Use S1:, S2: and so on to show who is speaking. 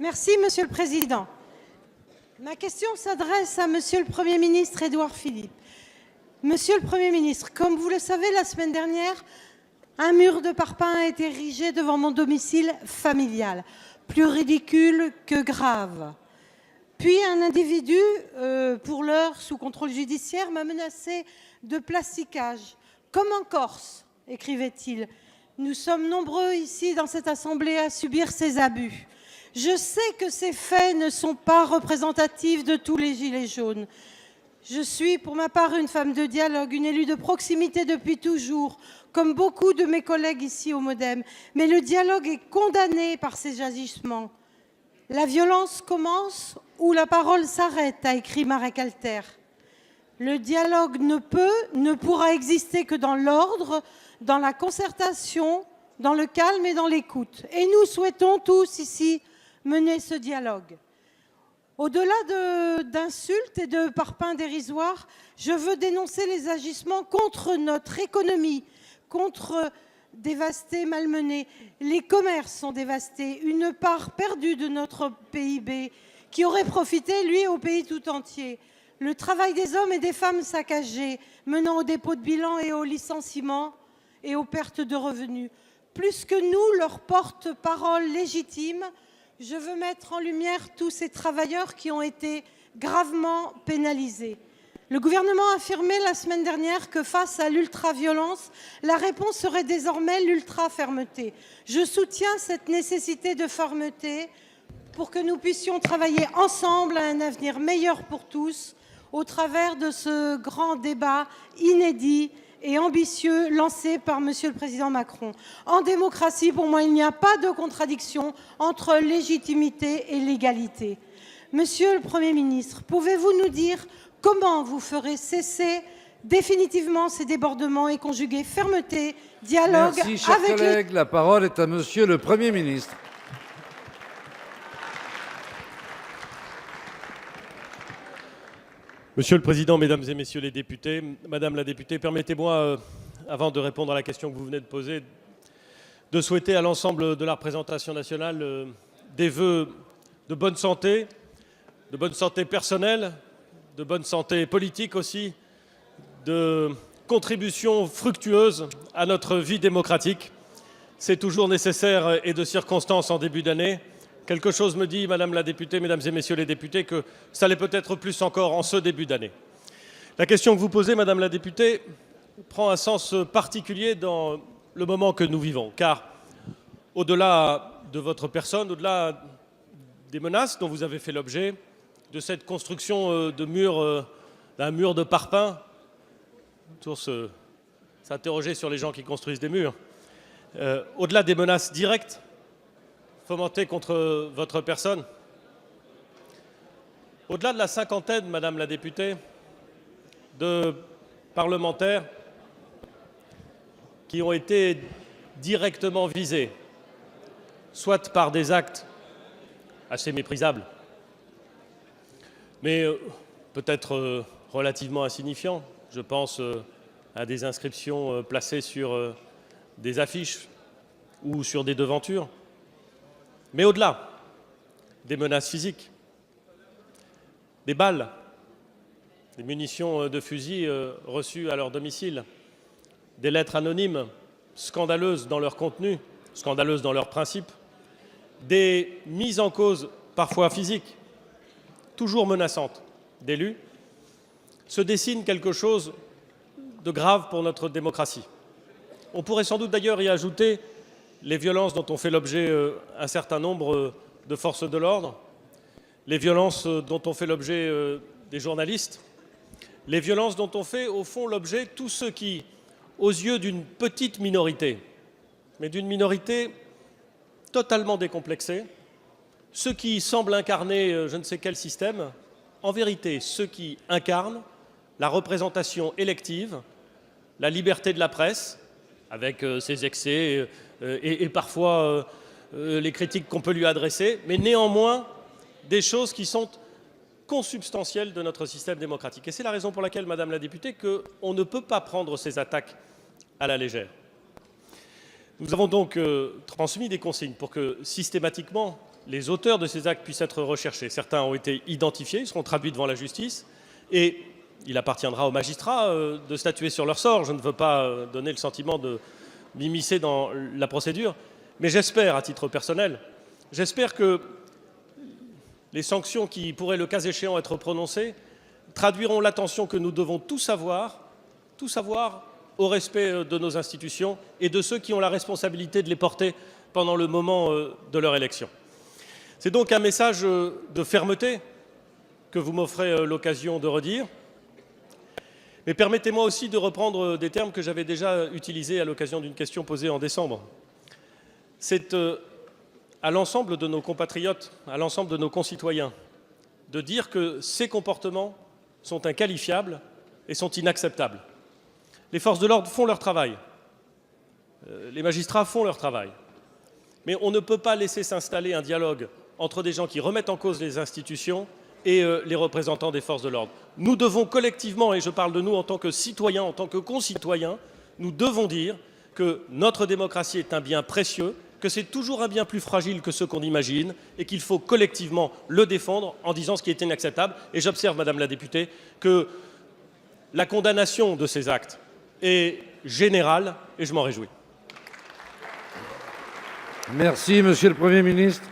S1: Merci, Monsieur le Président. Ma question s'adresse à Monsieur le Premier ministre Édouard Philippe. Monsieur le Premier ministre, comme vous le savez, la semaine dernière, un mur de parpaing a été érigé devant mon domicile familial. Plus ridicule que grave. Puis un individu, pour l'heure sous contrôle judiciaire, m'a menacé de plasticage. Comme en Corse, écrivait-il. Nous sommes nombreux ici dans cette assemblée à subir ces abus. Je sais que ces faits ne sont pas représentatifs de tous les gilets jaunes. Je suis pour ma part une femme de dialogue, une élue de proximité depuis toujours, comme beaucoup de mes collègues ici au MoDem. Mais le dialogue est condamné par ces agissements. La violence commence où la parole s'arrête, a écrit Marek Alter. Le dialogue ne pourra exister que dans l'ordre, dans la concertation, dans le calme et dans l'écoute. Et nous souhaitons tous ici mener ce dialogue. Au-delà d'insultes et de parpaings dérisoires, je veux dénoncer les agissements contre notre économie, dévastée, malmenée. Les commerces sont dévastés, une part perdue de notre PIB qui aurait profité, lui, au pays tout entier. Le travail des hommes et des femmes saccagé, menant au dépôt de bilan et au licenciement et aux pertes de revenus. Plus que nous, leur porte-parole légitime, je veux mettre en lumière tous ces travailleurs qui ont été gravement pénalisés. Le gouvernement a affirmé la semaine dernière que face à l'ultra-violence, la réponse serait désormais l'ultra-fermeté. Je soutiens cette nécessité de fermeté pour que nous puissions travailler ensemble à un avenir meilleur pour tous au travers de ce grand débat inédit et ambitieux lancé par Monsieur le Président Macron. En démocratie, pour moi, il n'y a pas de contradiction entre légitimité et légalité. Monsieur le Premier ministre, pouvez-vous nous dire comment vous ferez cesser définitivement ces débordements et conjuguer fermeté, dialogue
S2: avec... Merci, chers collègues. La parole est à Monsieur le Premier ministre.
S3: Monsieur le Président, Mesdames et Messieurs les députés, Madame la députée, permettez-moi, avant de répondre à la question que vous venez de poser, de souhaiter à l'ensemble de la représentation nationale des vœux de bonne santé personnelle, de bonne santé politique aussi, de contribution fructueuse à notre vie démocratique. C'est toujours nécessaire et de circonstance en début d'année. Quelque chose me dit, Madame la députée, Mesdames et Messieurs les députés, que ça l'est peut-être plus encore en ce début d'année. La question que vous posez, Madame la députée, prend un sens particulier dans le moment que nous vivons, car au-delà de votre personne, au-delà des menaces dont vous avez fait l'objet, de cette construction de murs, d'un mur de parpaing, pour s'interroger sur les gens qui construisent des murs, au-delà des menaces directes fomentées contre votre personne, au-delà de la cinquantaine, Madame la députée, de parlementaires qui ont été directement visés, soit par des actes assez méprisables, mais peut-être relativement insignifiants. Je pense à des inscriptions placées sur des affiches ou sur des devantures. Mais au-delà des menaces physiques, des balles, des munitions de fusil reçues à leur domicile, des lettres anonymes scandaleuses dans leur contenu, scandaleuses dans leurs principes, des mises en cause parfois physiques, toujours menaçantes d'élus, se dessine quelque chose de grave pour notre démocratie. On pourrait sans doute d'ailleurs y ajouter les violences dont ont fait l'objet un certain nombre de forces de l'ordre, les violences dont ont fait l'objet des journalistes, les violences dont ont fait au fond l'objet tous ceux qui, aux yeux d'une petite minorité, mais d'une minorité totalement décomplexée, ceux qui semblent incarner je ne sais quel système, en vérité ceux qui incarnent la représentation élective, la liberté de la presse, avec ses excès et parfois les critiques qu'on peut lui adresser, mais néanmoins des choses qui sont consubstantielles de notre système démocratique. Et c'est la raison pour laquelle, Madame la députée, qu'on ne peut pas prendre ces attaques à la légère. Nous avons donc transmis des consignes pour que systématiquement les auteurs de ces actes puissent être recherchés. Certains ont été identifiés, ils seront traduits devant la justice, et il appartiendra aux magistrats de statuer sur leur sort. Je ne veux pas donner le sentiment de m'immiscer dans la procédure, mais j'espère, à titre personnel, j'espère que les sanctions qui pourraient, le cas échéant, être prononcées traduiront l'attention que nous devons tous avoir au respect de nos institutions et de ceux qui ont la responsabilité de les porter pendant le moment de leur élection. C'est donc un message de fermeté que vous m'offrez l'occasion de redire. Mais permettez-moi aussi de reprendre des termes que j'avais déjà utilisés à l'occasion d'une question posée en décembre. C'est à l'ensemble de nos compatriotes, à l'ensemble de nos concitoyens, de dire que ces comportements sont inqualifiables et sont inacceptables. Les forces de l'ordre font leur travail, les magistrats font leur travail, mais on ne peut pas laisser s'installer un dialogue entre des gens qui remettent en cause les institutions et les représentants des forces de l'ordre. Nous devons collectivement, et je parle de nous en tant que citoyens, en tant que concitoyens, nous devons dire que notre démocratie est un bien précieux, que c'est toujours un bien plus fragile que ce qu'on imagine et qu'il faut collectivement le défendre en disant ce qui est inacceptable. Et j'observe, Madame la députée, que la condamnation de ces actes est générale et je m'en réjouis.
S2: Merci, Monsieur le Premier ministre.